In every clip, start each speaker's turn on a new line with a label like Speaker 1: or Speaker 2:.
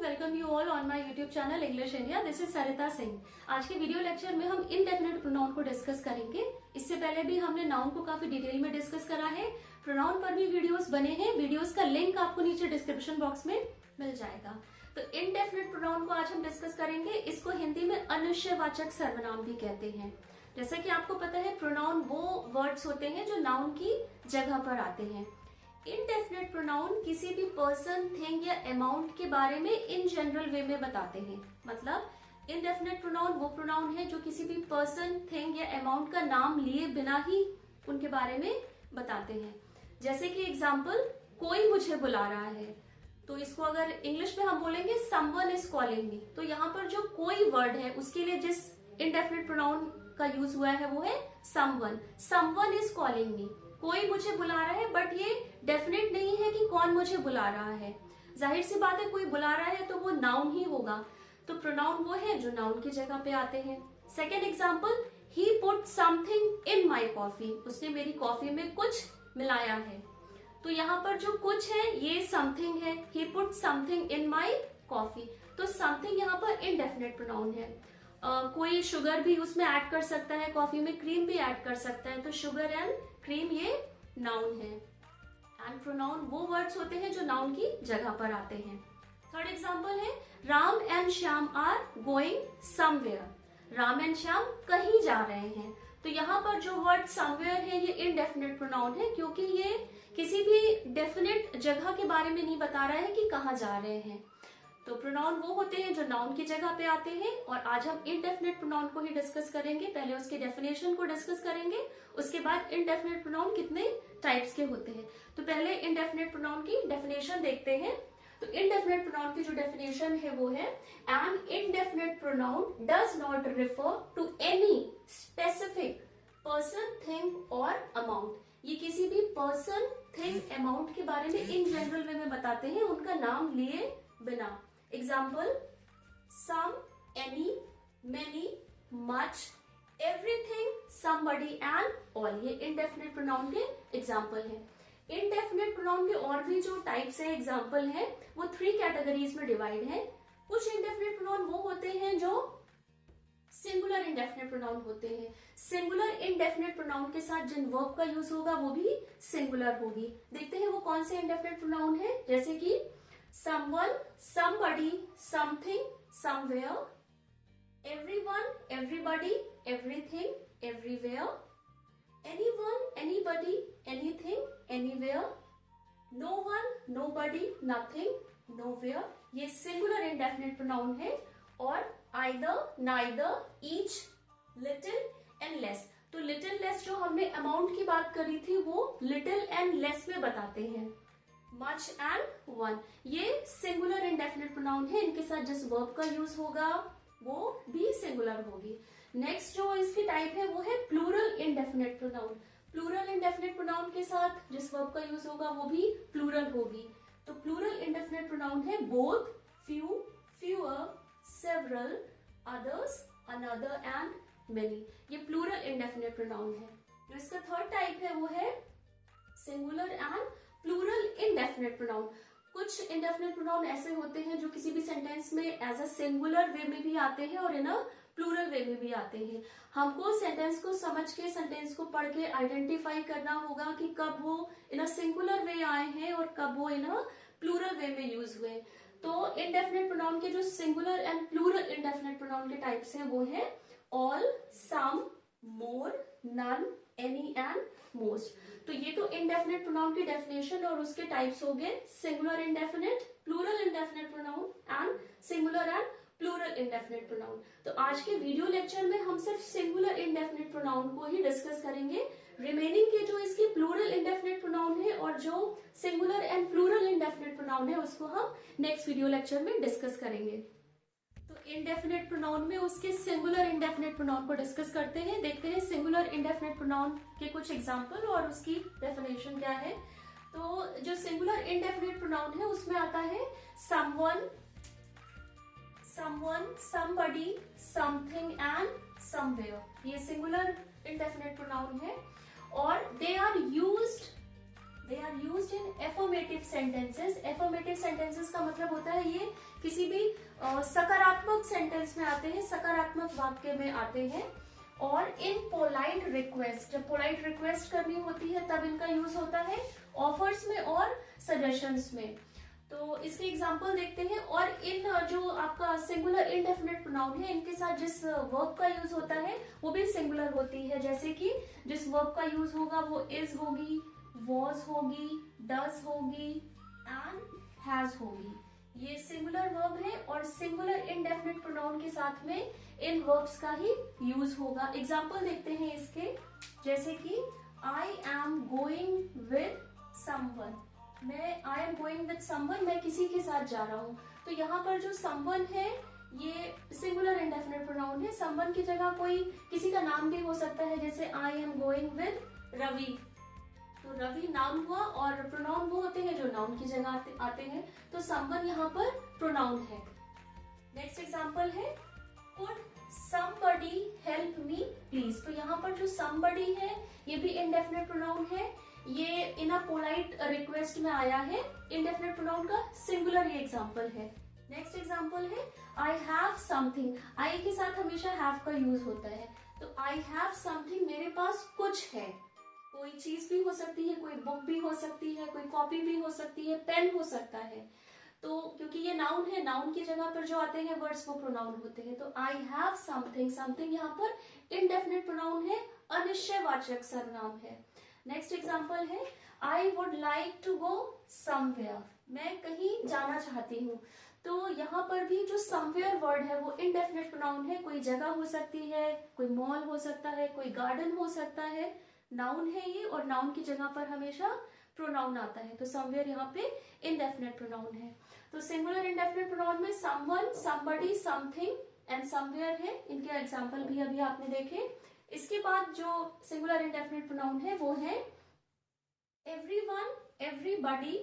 Speaker 1: Welcome you all on my YouTube channel English India. This is Sarita Singh. आज के video lecture में हम indefinite pronoun को डिस्कस करेंगे। इससे पहले भी हमने नाउन को काफी डिटेल में डिस्कस करा है। प्रोनाउन पर भी वीडियोस बने हैं, वीडियोस का लिंक आपको नीचे डिस्क्रिप्शन बॉक्स में मिल जाएगा। तो इनडेफिनेट प्रोनाउन को आज हम डिस्कस करेंगे। इसको हिंदी में अनिश्चयवाचक सर्वनाम भी कहते हैं। जैसा कि आपको पता है, प्रोनाउन वो वर्ड्स होते हैं जो नाउन की जगह पर आते हैं। इनडेफिनेट प्रोनाउन किसी भी पर्सन, थिंग या अमाउंट के बारे में इन जनरल वे में बताते हैं। मतलब इनडेफिनेट प्रोनाउन वो प्रोनाउन है जो किसी भी पर्सन, थिंग या अमाउंट का नाम लिए बिना ही उनके बारे में बताते हैं। जैसे कि एग्जाम्पल, कोई मुझे बुला रहा है, तो इसको अगर इंग्लिश में हम बोलेंगे समवन इज कॉलिंग मी, तो यहाँ पर जो कोई वर्ड है उसके लिए जिस इनडेफिनेट प्रोनाउन का यूज हुआ है वो है someone. Someone is calling me, कोई मुझे बुला रहा है, बट ये डेफिनेट नहीं है कि कौन मुझे बुला रहा है। जाहिर सी बात है, कोई बुला रहा है तो वो नाउन ही होगा। तो प्रोनाउन वो है जो नाउन की जगह पे आते हैं। Second example, he put something in my coffee, उसने मेरी कॉफी में कुछ मिलाया है। तो यहाँ पर जो कुछ है ये समथिंग है। He put something in my coffee, तो समथिंग यहाँ पर इनडेफिनेट प्रोनाउन है। कोई शुगर भी उसमें ऐड कर सकता है, कॉफी में क्रीम भी ऐड कर सकता है, तो शुगर एंड क्रीम ये नाउन है। एंड प्रोनाउन वो वर्ड्स होते हैं जो नाउन की जगह पर आते हैं। थर्ड एग्जांपल है, Ram and Shyam are going somewhere, Ram and Shyam कहीं जा रहे हैं। तो यहाँ पर जो वर्ड समवेयर है ये इनडेफिनेट प्रोनाउन है, क्योंकि ये किसी भी डेफिनेट जगह के बारे में नहीं बता रहा है कि कहाँ जा रहे हैं। तो प्रोनाउन वो होते हैं जो नाउन की जगह पे आते हैं। और आज हम इनडेफिनेट प्रोनाउन को ही डिस्कस करेंगे। पहले उसके डेफिनेशन को डिस्कस करेंगे, उसके बाद इनडेफिनेट प्रोनाउन कितने टाइप्स के होते हैं। तो पहले इनडेफिनेट प्रोनाउन की डेफिनेशन देखते हैं। तो इनडेफिनेट प्रोनाउन की जो डेफिनेशन है वो है, an indefinite pronoun does not refer to any specific person, thing और अमाउंट। ये किसी भी पर्सन, थिंग, अमाउंट के बारे में इन जनरल वे में बताते हैं, उनका नाम लिए बिना। Example, some, any, many, much, everything, somebody and all, ये इनडेफिनेट प्रोनाउन के एग्जाम्पल हैं। इनडेफिनेट प्रोनाउन के और भी जो टाइप्स है, एग्जाम्पल है, वो 3 कैटेगरीज में डिवाइड है। कुछ इनडेफिनेट प्रोनाउन वो होते हैं जो सिंगुलर इनडेफिनेट प्रोनाउन होते हैं। सिंगुलर इनडेफिनेट प्रोनाउन के साथ जिन वर्ब का यूज होगा वो भी सिंगुलर होगी। देखते हैं वो कौन से इनडेफिनेट प्रोनाउन है। जैसे कि someone, somebody, something, somewhere, everyone, everybody, everything, everywhere, anyone, anybody, anything, anywhere, no one, nobody, nothing, nowhere, ये सिंगुलर इंडेफिनेट प्रोनाउन है। और either, neither, each, little and less, तो little less जो हमने अमाउंट की बात करी थी वो little and less में बताते हैं। मच एंड वन, ये सिंगुलर इंडेफिनेट प्रोनाउन है, इनके साथ जिस वर्ब का यूज होगा वो भी सिंगुलर होगी। नेक्स्ट जो इसकी टाइप है वो है plural indefinite pronoun. Plural indefinite pronoun के साथ जिस वर्ब का यूज होगा वो भी प्लूरल होगी। तो प्लूरल इंडेफिनेट प्रोनाउन है both, few, fewer, several, others, another and many, ये प्लूरल इंडेफिनेट प्रोनाउन है। जो इसका थर्ड टाइप है वो है singular and plural indefinite pronoun. कुछ इंडेफिनेट प्रोनाउन ऐसे होते हैं जो किसी भी सेंटेंस में एज अ सिंगुलर वे में भी आते हैं और इन अ प्लूरल वे में भी आते हैं। हमको सेंटेंस को समझ के, सेंटेंस को पढ़ के आइडेंटिफाई करना होगा कि कब वो इन अ सिंगुलर वे आए हैं और कब वो इन अ प्लूरल वे में यूज हुए। तो इंडेफिनेट प्रोनाउन के जो singular and plural indefinite pronoun के टाइप्स हैं वो है all, some, more, none, any and most. तो ये तो इंडेफिनेट प्रोनाउन की डेफिनेशन और उसके टाइप्स हो गए, singular indefinite, plural indefinite pronoun and singular and plural indefinite pronoun. तो आज के वीडियो लेक्चर में हम सिर्फ सिंगुलर इंडेफिनेट प्रोनाउन को ही डिस्कस करेंगे। रिमेनिंग के जो इसकी प्लूरल इंडेफिनेट प्रोनाउन है और जो singular and plural indefinite pronoun है उसको हम नेक्स्ट वीडियो लेक्चर में डिस्कस करेंगे। तो इंडेफिनेट प्रोनाउन में उसके सिंगुलर इंडेफिनेट प्रोनाउन को डिस्कस करते हैं। देखते हैं सिंगुलर इंडेफिनेट प्रोनाउन के कुछ एग्जांपल और उसकी डेफिनेशन क्या है। तो जो सिंगुलर इंडेफिनेट प्रोनाउन है उसमें आता है someone, someone, somebody, something and somewhere, ये सिंगुलर इंडेफिनेट प्रोनाउन है। और they are used in affirmative sentences, affirmative sentences का मतलब होता है ये किसी भी सकारात्मक सेंटेंस में आते हैं, सकारात्मक वाक्य में आते हैं। और इन पोलाइट रिक्वेस्ट, जब पोलाइट रिक्वेस्ट करनी होती है तब इनका यूज होता है, ऑफर्स में और सजेशंस में। तो इसके एग्जांपल देखते हैं। और इन जो आपका सिंगुलर इंडेफिनिट प्रोनाउन है, इनके साथ जिस वर्ब का यूज होता है वो भी सिंगुलर होती है। जैसे कि जिस वर्ब का यूज होगा वो इज होगी, वॉज होगी, डज होगी एंड हैज होगी। ये सिंगुलर वर्ब है और सिंगुलर इंडेफिनिट प्रोनाउन के साथ में इन वर्ब्स का ही यूज होगा। एग्जाम्पल देखते हैं इसके, जैसे कि आई am going with someone, I am going with someone, मैं किसी के साथ जा रहा हूँ। तो यहाँ पर जो समवन है ये सिंगुलर इंडेफिनिट प्रोनाउन है। समवन की जगह कोई किसी का नाम भी हो सकता है, जैसे I am going with Ravi. तो रवि नाउन हुआ और प्रोनाउन वो होते हैं जो नाउन की जगह आते हैं। तो समवन यहाँ पर प्रोनाउन है। नेक्स्ट एग्जांपल है could somebody help me please। तो यहाँ पर जो somebody है ये भी इंडेफिनिट प्रोनाउन है, ये इन अ पोलाइट रिक्वेस्ट में आया है। इंडेफिनिट प्रोनाउन का सिंगुलर ये एग्जांपल है। नेक्स्ट एग्जांपल है आई हैव समथिंग। आई के साथ हमेशा हैव का यूज होता है। तो आई हैव समथिंग, मेरे पास कुछ है। कोई चीज भी हो सकती है, कोई बुक भी हो सकती है, कोई कॉपी भी हो सकती है, पेन हो सकता है। तो क्योंकि ये नाउन है, नाउन की जगह पर जो आते हैं वर्ड्स वो प्रोनाउन होते हैं। तो आई हैव समथिंग, समथिंग यहाँ पर इंडेफिनिट प्रोनाउन है, अनिश्चयवाचक सर्वनाम है। नेक्स्ट एग्जांपल है I would like to go somewhere, मैं कहीं जाना चाहती हूँ। तो यहाँ पर भी जो समवेयर वर्ड है वो इंडेफिनिट प्रोनाउन है। कोई जगह हो सकती है, कोई मॉल हो सकता है, कोई गार्डन हो सकता है, नाउन है ये और नाउन की जगह पर हमेशा प्रोनाउन आता है। तो समवेयर यहाँ पे इंडेफिनिट प्रोनाउन है। तो सिंगुलर इंडेफिनिट प्रोनाउन में someone, somebody, something and somewhere है। इनके एग्जांपल भी अभी आपने देखे। इसके बाद जो सिंगुलर इंडेफिनिट प्रोनाउन है वो है everyone, everybody,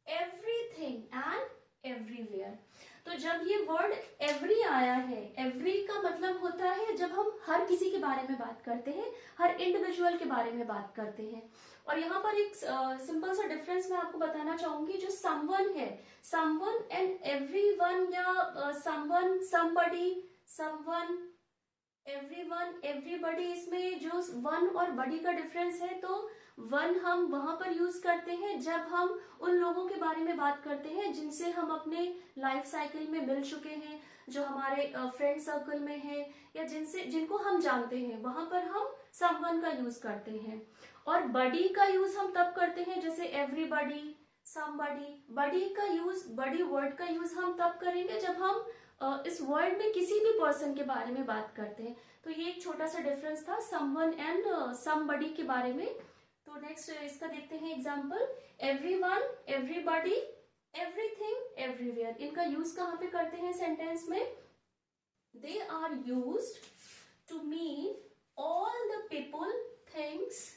Speaker 1: everything and everywhere. तो जब ये वर्ड एवरी आया है, एवरी का मतलब होता है जब हम हर किसी के बारे में बात करते हैं, हर इंडिविजुअल के बारे में बात करते हैं। और यहाँ पर एक सिंपल सा डिफरेंस मैं आपको बताना चाहूंगी। जो समवन है, समवन एंड एवरीवन या someone, somebody, someone, everyone, everybody, इसमें जो वन और बडी का डिफरेंस है, तो वन हम वहां पर यूज करते हैं जब हम उन लोगों के बारे में बात करते हैं जिनसे हम अपने लाइफ साइकिल में मिल चुके हैं, जो हमारे फ्रेंड सर्कल में है या जिनको हम जानते हैं, वहां पर हम समवन का यूज करते हैं। और बडी का यूज हम तब करते हैं जैसे एवरीबॉडी, समबडी। बडी का यूज, बडी वर्ड का यूज हम तब करेंगे जब हम इस वर्ड में किसी भी पर्सन के बारे में बात करते हैं। तो ये एक छोटा सा डिफरेंस था समवन एंड समबडी के बारे में। तो नेक्स्ट इसका देखते हैं example, everyone, everybody, everything, everywhere. इनका यूज कहाँ पे करते हैं सेंटेंस में? They are used to mean all the people, things,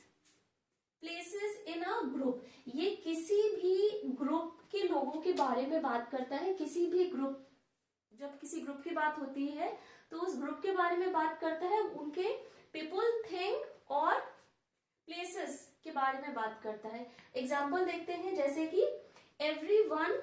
Speaker 1: places in a group. ये किसी भी ग्रुप के लोगों के बारे में बात करता है। किसी भी ग्रुप, जब किसी ग्रुप की बात होती है तो उस ग्रुप के बारे में बात करता है, उनके पीपल, थिंग और प्लेसेस के बारे में बात करता है। एग्जाम्पल देखते हैं, जैसे कि एवरीवन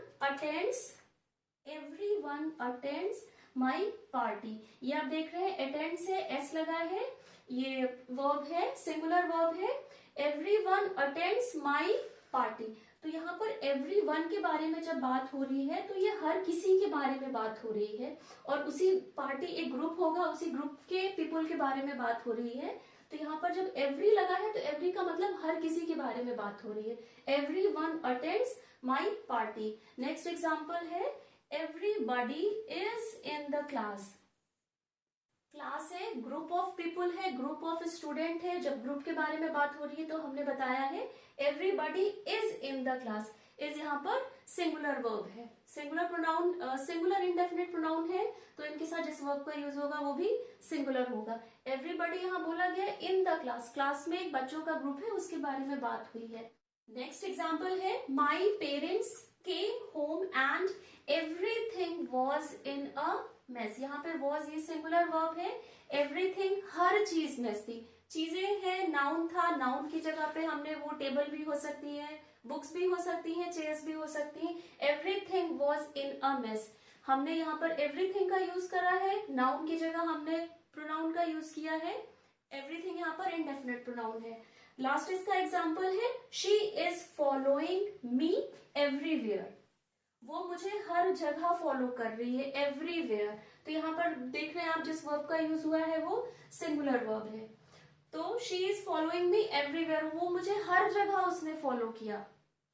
Speaker 1: अटेंड्स माई पार्टी। ये आप देख रहे हैं अटेंड से एस लगा है, ये वर्ब है, सिंगुलर वर्ब है। Everyone attends my party. तो यहाँ पर एवरीवन के बारे में जब बात हो रही है तो ये हर किसी के बारे में बात हो रही है। और उसी पार्टी, एक ग्रुप होगा, उसी ग्रुप के पीपल के बारे में बात हो रही है। तो यहाँ पर जब एवरी लगा है तो एवरी का मतलब हर किसी के बारे में बात हो रही है। Everyone attends my party. Next example है everybody is in the class. Class है, ग्रुप ऑफ पीपल है, ग्रुप ऑफ स्टूडेंट है। जब ग्रुप के बारे में बात हो रही है तो हमने बताया है everybody is in the class. Is यहाँ पर सिंगुलर वर्ब है, singular pronoun, singular indefinite pronoun है, तो इनके साथ जिस वर्ब का यूज होगा वो भी सिंगुलर होगा। एवरीबॉडी यहाँ बोला गया इन द क्लास, क्लास में एक बच्चों का ग्रुप है, उसके बारे में बात हुई है। नेक्स्ट एग्जाम्पल है my parents came home and everything was in a mess. यहाँ पे वॉज ये सिंगुलर वर्ब है। एवरीथिंग हर चीज मेस थी, चीजें हैं, नाउन था, नाउन की जगह पे हमने वो टेबल भी हो सकती है, बुक्स भी हो सकती हैं, चेयर्स भी हो सकती हैं। Everything was in a mess, हमने यहाँ पर एवरीथिंग का यूज करा है, नाउन की जगह हमने प्रोनाउन का यूज किया है। एवरीथिंग यहाँ पर इनडेफिनेट प्रोनाउन है। लास्ट इसका एग्जाम्पल है she is following me everywhere, वो मुझे हर जगह फॉलो कर रही है, एवरीवेयर। तो यहाँ पर देख रहे हैं आप जिस वर्ब का यूज हुआ है वो सिंगुलर वर्ब है। तो she is following me everywhere, वो मुझे हर जगह उसने फॉलो किया।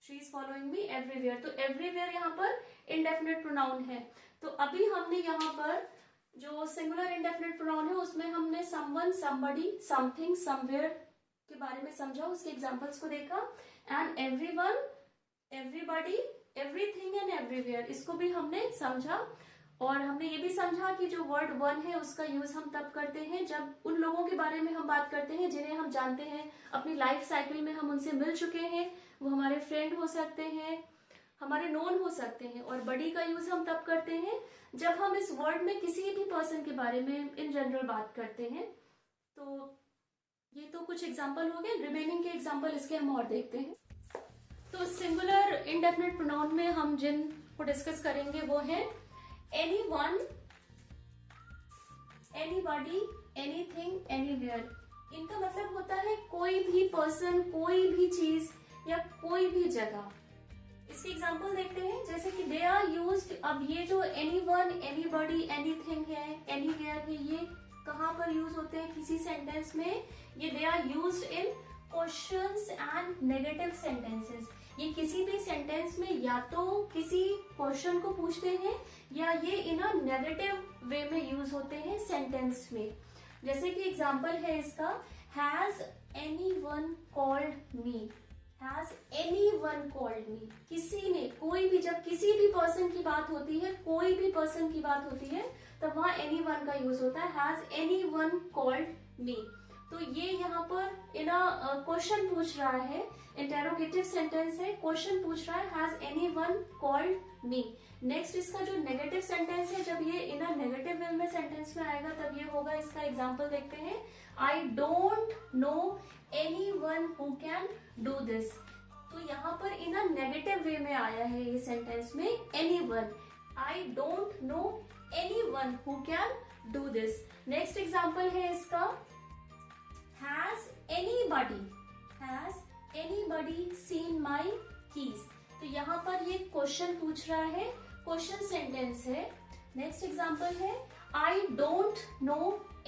Speaker 1: She is following me everywhere, तो एवरीवेयर यहाँ पर इनडेफिनेट प्रोनाउन है। तो अभी हमने यहाँ पर जो सिंगुलर इनडेफिनेट प्रोनाउन है उसमें हमने समवन, समबडी, समथिंग, समवेयर के बारे में समझा, उसके एग्जांपल्स को देखा। And everyone, everybody, everything and everywhere, इसको भी हमने समझा। और हमने ये भी समझा कि जो वर्ड वन है उसका यूज हम तब करते हैं जब उन लोगों के बारे में हम बात करते हैं जिन्हें हम जानते हैं, अपनी लाइफ साइकिल में हम उनसे मिल चुके हैं, वो हमारे फ्रेंड हो सकते हैं, हमारे नोन हो सकते हैं। और बड़ी का यूज हम तब करते हैं जब हम इस वर्ड में किसी भी पर्सन के बारे में इन जनरल बात करते हैं। तो ये तो कुछ एग्जाम्पल हो गए, रिमेनिंग के एग्जाम्पल इसके हम और देखते हैं। तो सिंगुलर इनडेफिनेट प्रोनाउन में हम जिन को डिस्कस करेंगे वो है एनीवन, एनीबॉडी, एनीथिंग, एनीवेयर। इनका मतलब होता है कोई भी पर्सन, कोई भी चीज या कोई भी जगह। इसके एग्जाम्पल देखते हैं, जैसे कि दे आर यूज्ड। अब ये जो एनीवन, एनीबॉडी, एनीथिंग है, एनीवेयर है, ये कहाँ पर यूज होते हैं किसी सेंटेंस में? ये they are used in questions and negative sentences. ये किसी भी सेंटेंस में या तो किसी क्वेश्चन को पूछते हैं या ये इन अ नेगेटिव वे में यूज होते हैं सेंटेंस में। जैसे कि एग्जाम्पल है इसका, has anyone called me, has anyone called me, किसी ने, कोई भी, जब किसी भी पर्सन की बात होती है, कोई भी पर्सन की बात होती है, तब वहां एनीवन का यूज होता है, हैज एनीवन कॉल्ड मी। तो ये यहाँ पर इन क्वेश्चन पूछ रहा है, इंटेरोगेटिव सेंटेंस है, क्वेश्चन पूछ रहा है, has anyone called me. Next इसका जो नेगेटिव सेंटेंस है, जब ये इन नेगेटिव वे में सेंटेंस में आएगा तब ये होगा, इसका एग्जांपल देखते हैं, I don't know anyone who can do this. तो यहाँ पर इन नेगेटिव वे में आया है ये सेंटेंस में anyone, I don't know anyone who can do this. Next example है इसका, has anybody seen my keys। तो यहाँ पर ये क्वेश्चन पूछ रहा है, क्वेश्चन सेंटेंस है। नेक्स्ट एग्जांपल है, I don't know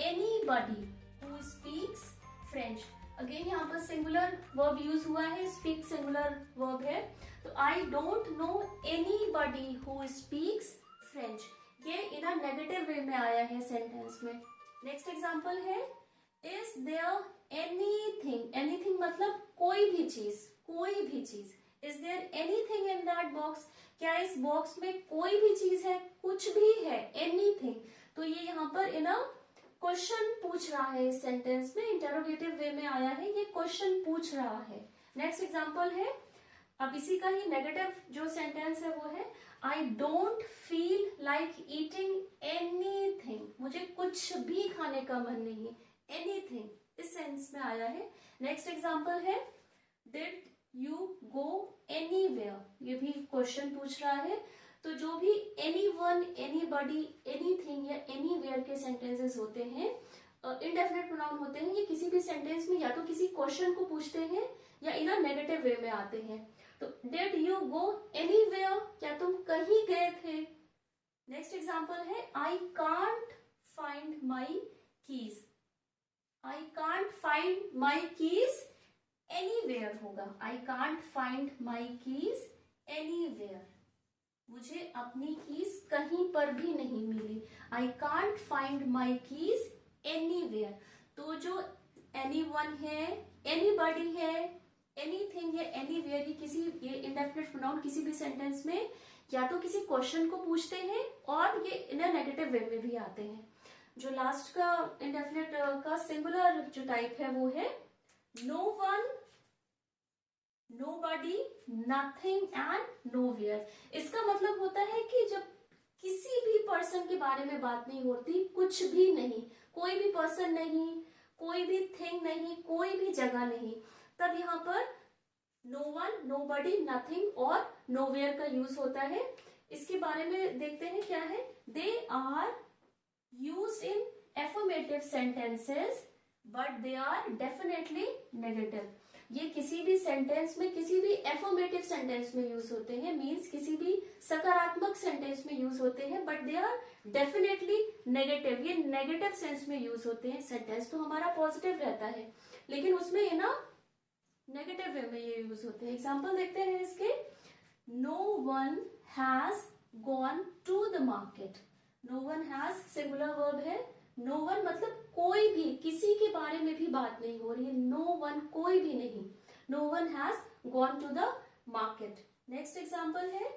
Speaker 1: anybody who speaks French। Again यहाँ पर सिंगुलर वर्ब यूज हुआ है, स्पीक सिंगुलर वर्ब है, तो I don't know anybody who speaks French। ये इन अ नेगेटिव वे में आया है सेंटेंस में। नेक्स्ट एग्जांपल है, Is there anything, anything मतलब कोई भी चीज, कोई भी चीज। Is there anything in that box? क्या इस बॉक्स में कोई भी चीज है, कुछ भी है, anything। तो ये यहाँ पर इन क्वेश्चन पूछ रहा है, इस सेंटेंस में इंटरोगेटिव वे में आया है, ये क्वेश्चन पूछ रहा है। नेक्स्ट एग्जांपल है, अब इसी का ही नेगेटिव जो सेंटेंस है वो है, I don't feel like eating anything, मुझे कुछ भी खाने का मन नहीं, एनीथिंग इस सेंस में आया है। नेक्स्ट एग्जांपल है, डिड यू गो एनीवेयर, ये भी क्वेश्चन पूछ रहा है। तो जो भी एनीवन, एनीबॉडी, एनीथिंग या एनीवेयर के सेंटेंसेस होते हैं, इनडेफिनेट प्रोनाउन होते हैं, ये किसी भी सेंटेंस में या तो किसी क्वेश्चन को पूछते हैं या इन अ नेगेटिव वे में आते हैं। तो डिड यू गो एनीवेयर, क्या तुम कहीं गए थे? नेक्स्ट एग्जांपल है, I can't find my keys, I can't find my keys anywhere होगा, I can't find my keys anywhere, मुझे अपनी कीज कहीं पर भी नहीं मिली, I can't find my keys anywhere. तो जो एनीवन है, एनीबॉडी है, एनीथिंग है, एनीवेयर, ये किसी, ये इंडेफिनिट प्रोनाउन किसी भी सेंटेंस में या तो किसी क्वेश्चन को पूछते हैं और ये इन नेगेटिव वे में भी आते हैं। जो लास्ट का इंडेफिनिट का सिंगुलर जो टाइप है वो है no one, nobody, nothing and nowhere. इसका मतलब होता है कि जब किसी भी पर्सन के बारे में बात नहीं होती, कुछ भी नहीं, कोई भी पर्सन नहीं, कोई भी थिंग नहीं, कोई भी जगह नहीं, तब यहाँ पर no one, nobody, nothing और नोवेयर का यूज होता है। इसके बारे में देखते हैं क्या है। They are used in affirmative sentences but they are definitely negative. ये किसी भी सेंटेंस में, किसी भी एफर्मेटिव सेंटेंस में यूज होते हैं, मीन्स किसी भी सकारात्मक सेंटेंस में यूज होते हैं, but they are definitely negative. ये नेगेटिव सेंस में यूज होते हैं। सेंटेंस तो हमारा पॉजिटिव रहता है, लेकिन उसमें ये ना नेगेटिव वे में ये यूज होते हैं। एग्जाम्पल देखते हैं इसके। No one has gone to the market. No one has singular verb है। नो वन मतलब कोई भी, किसी के बारे में भी बात नहीं हो रही है। नो वन कोई भी नहीं। No one has gone to the market. Next example है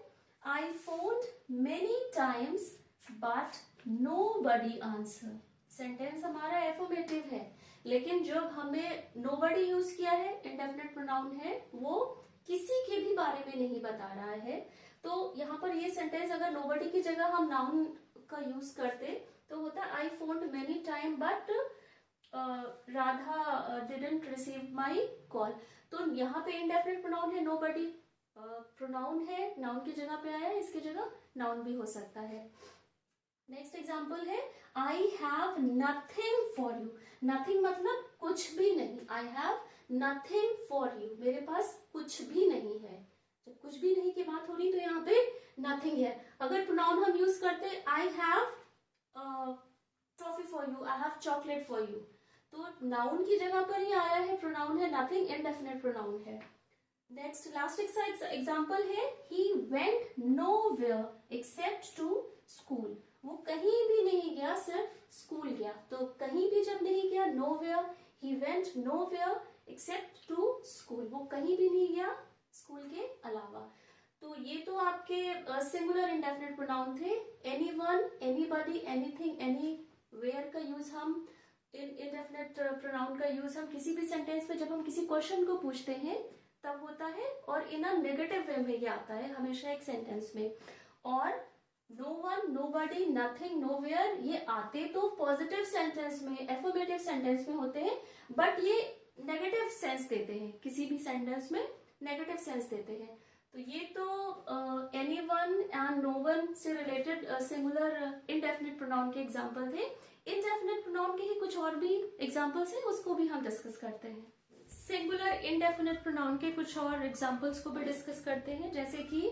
Speaker 1: I phoned many times but nobody answer. Sentence हमारा एफर्मेटिव है, लेकिन जब हमें नोबडी यूज किया है, इंडेफिनिट प्रोनाउन है, वो किसी के भी बारे में नहीं बता रहा है। तो यहाँ पर ये सेंटेंस अगर नोबडी की जगह हम नाउन का यूज करते तो होता I phoned many time but Radha didn't receive my call. तो यहाँ पे इंडेफिनिट प्रोनाउन है, नोबडी प्रोनाउन है, नाउन की जगह पे आया है, इसकी जगह नाउन भी हो सकता है। नेक्स्ट एग्जाम्पल है I have nothing for you. Nothing मतलब कुछ भी नहीं। I have nothing for you, मेरे पास कुछ भी नहीं है। जब कुछ भी नहीं की बात हो रही तो यहाँ पे नथिंग है। अगर प्रोनाउन हम यूज करते I have trophy for you, I have chocolate for you, तो नाउन की जगह पर ही आया है, प्रोनाउन है नथिंग, इंडेफिनिट प्रोनाउन है। नेक्स्ट लास्ट एग्जाम्पल है he went nowhere except to school. वो कहीं भी नहीं गया, सिर्फ स्कूल गया। तो कहीं भी जब नहीं गया, nowhere, he went nowhere except to school, वो कहीं भी नहीं गया स्कूल के अलावा। तो ये तो आपके सिंगुलर इंडेफिनिट प्रोनाउन थे। एनीवन, एनीबॉडी, एनीथिंग, एनीवेयर का यूज हम, इंडेफिनिट प्रोनाउन का यूज हम किसी भी सेंटेंस में जब हम किसी क्वेश्चन को पूछते हैं तब होता है, और इन अ नेगेटिव वे में ये आता है हमेशा एक सेंटेंस में। और no one, nobody, nothing, nowhere ये आते तो पॉजिटिव सेंटेंस में, एफर्मेटिव सेंटेंस में होते हैं, बट ये नेगेटिव सेंस देते हैं, किसी भी सेंटेंस में नेगेटिव सेंस देते हैं। तो ये तो एनीवन एंड नो वन से रिलेटेड सिंगुलर इनडेफिनिट प्रोनाउन के एग्जांपल थे। इनडेफिनिट प्रोनाउन के ही कुछ और भी एग्जांपल्स हैं, उसको भी हम डिस्कस करते हैं। सिंगुलर इनडेफिनिट प्रोनाउन के कुछ और एग्जांपल्स को भी डिस्कस करते हैं। जैसे कि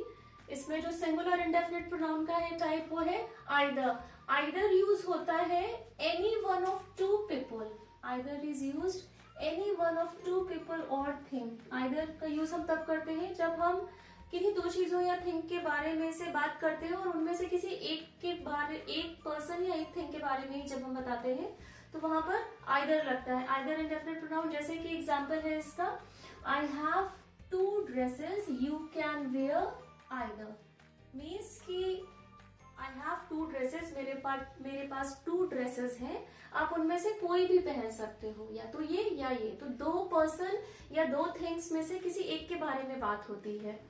Speaker 1: इसमें जो सिंगुलर इंडेफिनिट प्रोनाउन का है टाइप वो है आइदर। आइदर यूज होता है any one of two people. Either is used any one of two people और थिंग। आइदर का यूज हम तब करते हैं जब हम किन्हीं दो चीजों या थिंग के बारे में से बात करते हैं और उनमें से किसी एक के बारे, एक पर्सन या एक थिंग के बारे में ही जब हम बताते हैं तो वहां पर आइदर लगता है। आइदर इंडेफिनिट प्रोनाउन, जैसे कि एग्जांपल है इसका I have two dresses you can wear either. Means कि आई हैव टू ड्रेसेस, मेरे पास टू ड्रेसेस हैं, आप उनमें से कोई भी पहन सकते हो, या तो ये या ये। तो दो पर्सन या दो थिंग्स में से किसी एक के बारे में बात होती है।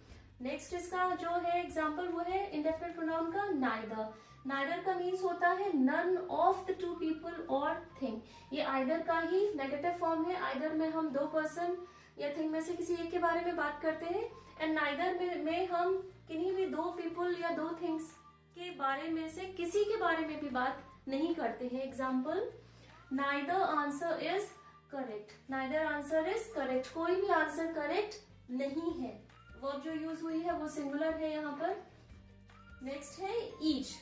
Speaker 1: नेक्स्ट इसका जो है एग्जाम्पल वो है इंडेफिनिट प्रोनाउन का नाइदर। नाइदर का मीन्स होता है none of the two people और थिंग। ये आइदर का ही नेगेटिव फॉर्म है। आइदर में हम दो पर्सन या थिंग में से किसी एक के बारे में बात करते हैं, एंड नाइदर में हम किन्हीं भी दो पीपल या दो थिंग्स के बारे में से किसी के बारे में भी बात नहीं करते हैं। Example neither answer is correct. Neither answer is correct, कोई भी आंसर करेक्ट नहीं है। वर्ब जो यूज हुई है वो सिंगुलर है यहाँ पर। नेक्स्ट है each.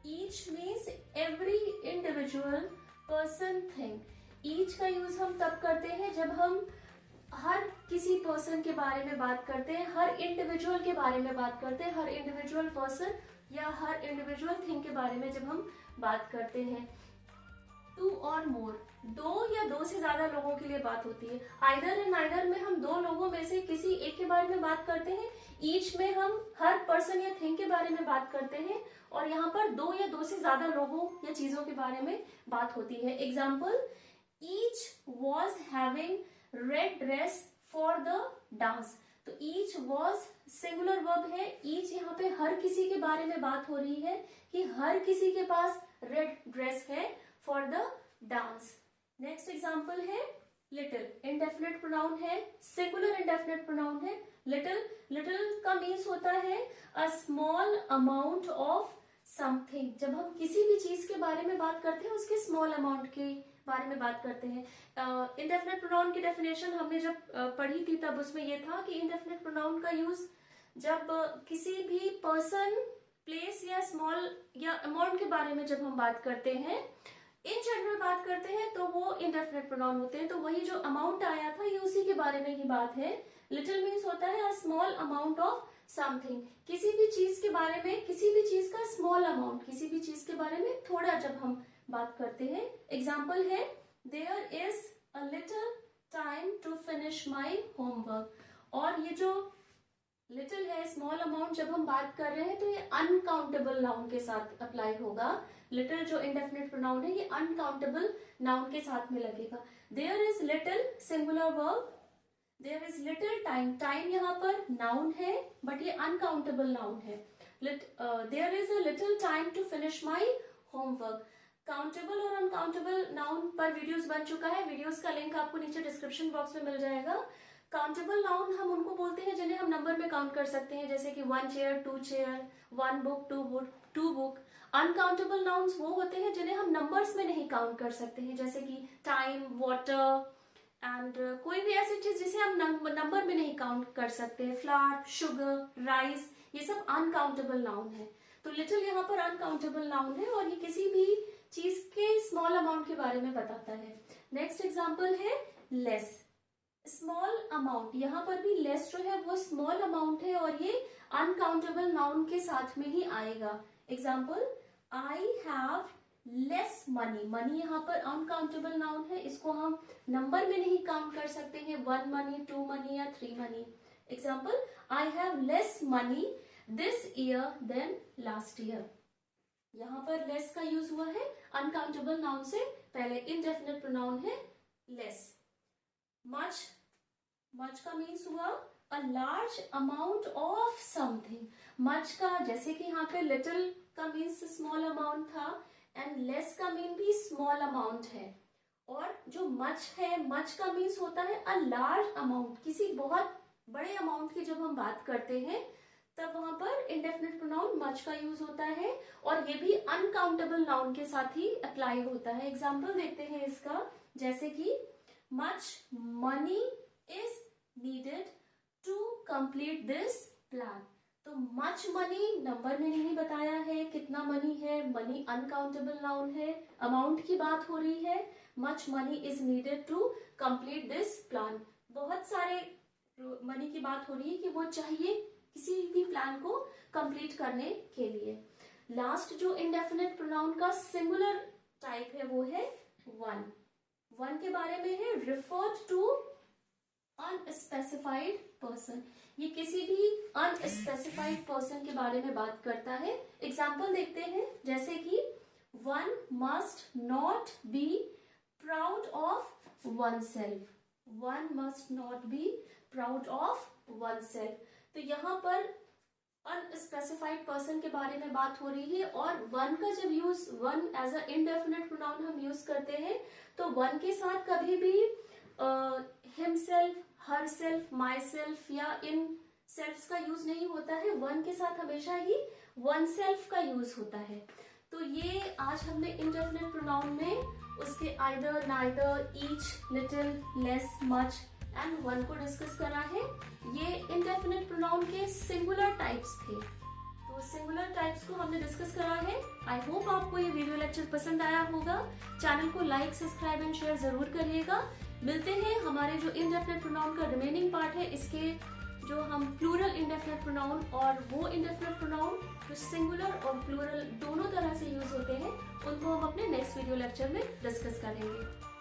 Speaker 1: Each means every individual person thing. Each का यूज हम तब करते हैं जब हम हर किसी पर्सन के बारे में बात करते हैं, हर इंडिविजुअल के बारे में बात करते हैं, हर इंडिविजुअल पर्सन या हर इंडिविजुअल थिंग के बारे में जब हम बात करते हैं। टू और मोर, दो या दो से ज्यादा लोगों के लिए बात होती है। आइदर एंड नाइदर में हम दो लोगों में से किसी एक के बारे में बात करते हैं। ईच में हम हर पर्सन या थिंग के बारे में बात करते हैं, और यहाँ पर दो या दो से ज्यादा लोगों या चीजों के बारे में बात होती है। Example each was having red dress for the dance. तो ईच वॉज सिंगुलर वर्ब है। ईच यहाँ पे हर किसी के बारे में बात हो रही है कि हर किसी के पास रेड ड्रेस है for the dance. Next example है लिटिल, इंडेफिनिट प्रोनाउन है, सिंगुलर इंडेफिनिट प्रोनाउन है। लिटिल, लिटिल का मीन्स होता है a small amount of something. जब हम किसी भी चीज के बारे में बात करते हैं उसके स्मॉल अमाउंट के बारे में बात करते हैं। इंडेफिनिट प्रोनाउन की डेफिनेशन हमने जब पढ़ी थी तब उसमें यह था कि इंडेफिनिट प्रोनाउन का यूज जब किसी भी पर्सन, प्लेस या स्मॉल या अमाउंट के बारे में जब हम बात करते हैं, इन जनरल बात करते हैं, तो वो इंडेफिनिट प्रोनाउन होते हैं। तो वही जो अमाउंट आया था ये उसी के बारे में ही बात है। लिटिल मीन्स होता है a small amount of something. किसी भी चीज के बारे में, किसी भी चीज का स्मॉल अमाउंट, किसी भी चीज के बारे में थोड़ा जब हम बात करते हैं। एग्जाम्पल है there is a little time to finish my homework. और ये जो लिटिल है, स्मॉल अमाउंट, जब हम बात कर रहे हैं तो ये अनकाउंटेबल नाउन के साथ अप्लाई होगा। लिटिल जो इंडेफिनिट प्रोनाउन है ये अनकाउंटेबल नाउन के साथ में लगेगा। There is little, singular verb. There is little time, time यहाँ पर नाउन है बट ये अनकाउंटेबल नाउन है। There is a little time to finish my homework. Countable और अनकाउंटेबल नाउन पर वीडियोस बन चुका है, वीडियोस का लिंक आपको नीचे डिस्क्रिप्शन बॉक्स में मिल जाएगा। काउंटेबल नाउन हम उनको बोलते हैं जिन्हें हम नंबर में काउंट कर सकते हैं, जैसे कि 1 chair, 2 chair, 1 book, 2 book. Uncountable nouns वो होते हैं जिन्हें हम नंबर्स में नहीं काउंट कर सकते हैं, जैसे कि टाइम, वाटर एंड कोई भी ऐसी चीज जिसे हम नंबर में नहीं काउंट कर सकते हैं। फ्लावर, शुगर, राइस, ये सब अनकाउंटेबल नाउन है। तो लिटिल यहाँ पर अनकाउंटेबल नाउन है और ये किसी भी चीज के स्मॉल अमाउंट के बारे में बताता है। नेक्स्ट एग्जाम्पल है लेस, स्मॉल अमाउंट। यहाँ पर भी लेस जो है वो स्मॉल अमाउंट है और ये अनकाउंटेबल नाउन के साथ में ही आएगा। Example I have less money. Money यहाँ पर अनकाउंटेबल नाउन है, इसको हम नंबर में नहीं काउंट कर सकते हैं, 1 मनी, 2 मनी या 3 money. Example I have less money this year than last year. यहाँ पर लेस का यूज हुआ है अनकाउंटेबल नाउन से पहले। इंडेफिनिट प्रोनाउन है लेस। मच, मच का मीन्स हुआ a large amount of something. Much का, जैसे कि यहाँ पे लिटिल का मीन्स स्मॉल अमाउंट था एंड लेस का मीन भी स्मॉल अमाउंट है। और जो मच है, मच का मीन्स होता है अ लार्ज अमाउंट। किसी बहुत बड़े अमाउंट की जब हम बात करते हैं तब वहां पर इंडेफिनिट प्रोनाउन मच का यूज होता है और ये भी अनकाउंटेबल नाउन के साथ ही अप्लाई होता है। एग्जाम्पल देखते हैं इसका, जैसे कि much money is needed to complete this plan. तो मच मनी नंबर में नहीं बताया है कितना मनी है, मनी अनकाउंटेबल नाउन है, अमाउंट की बात हो रही है। Much money is needed to complete this plan, बहुत सारे मनी की बात हो रही है कि वो चाहिए किसी भी प्लान को कंप्लीट करने के लिए। लास्ट जो इंडेफिनिट प्रोनाउन का सिंगुलर टाइप है वो है वन। वन के बारे में है रिफर्ड टू अनस्पेसिफाइड पर्सन। ये किसी भी अनस्पेसिफाइड पर्सन के बारे में बात करता है। एग्जाम्पल देखते हैं, जैसे कि one must not be proud of one self. One must not be proud of one self. तो यहाँ पर अनस्पेसिफाइड पर्सन के बारे में बात हो रही है और वन का जब use, one as a indefinite pronoun हम यूज करते हैं तो वन के साथ कभी भी himself, herself, myself या इन सेल्फ का यूज नहीं होता है। वन के साथ हमेशा ही वन सेल्फ का यूज होता है। तो ये आज हमने इंडेफिनिट प्रोनाउन में उसके either, neither, each, little, less, much and one को डिस्कस करा है। ये इंडेफिनिट प्रोनाउन के सिंगुलर टाइप्स थे, तो सिंगुलर टाइप्स को हमने डिस्कस करा है। आई होप आपको ये वीडियो लेक्चर पसंद आया होगा। चैनल को लाइक, सब्सक्राइब एंड शेयर जरूर करिएगा। मिलते हैं हमारे जो इंडेफिनिट प्रोनाउन का रिमेनिंग पार्ट है, इसके जो हम प्लूरल इंडेफिनिट प्रोनाउन और वो इंडेफिनिट प्रोनाउन जो सिंगुलर और प्लूरल दोनों तरह से यूज होते हैं, उनको हम अपने नेक्स्ट वीडियो लेक्चर में डिस्कस करेंगे।